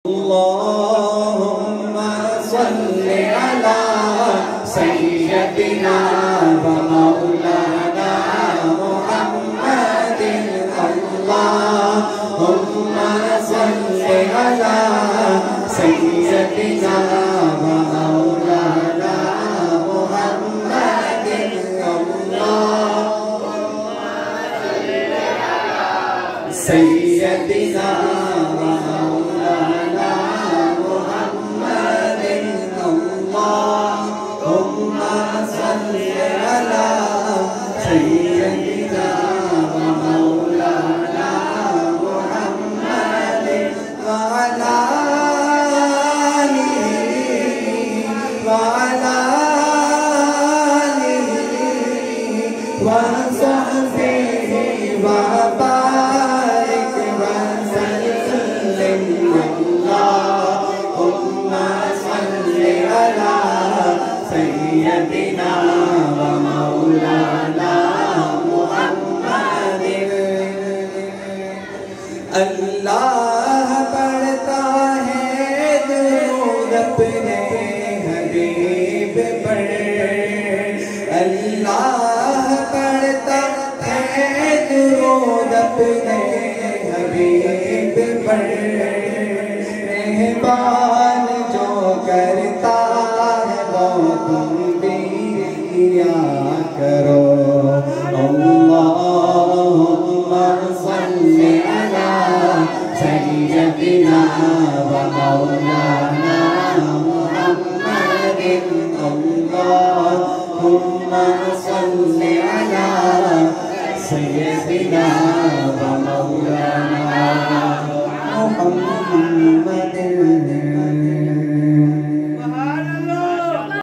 अल्लाहुम्मा सल्लि अला सय्यदिना व मौलाना मुहम्मदिन। अल्लाहुम्मा सल्लि अला सय्यदिना व मौलाना मुहम्मदिन। अल्लाहुम्मा सल्लि अला सय्यदिना सय्यदिना व मौलाना मुहम्मदिन। अल्लाह पढ़ता है दुरूद अपने हबीब पर। अल्लाह पढ़ता है दुरूद अपने हबीब पर। मेहमान जो करता तुम भी किया करो। अल्लाहुम्मा सल्लि अला सय्यदिना व मौलाना मुहम्मदिन। अल्लाहुम्मा सल्लि अला सय्यदिना व मौलाना मुहम्मदिन।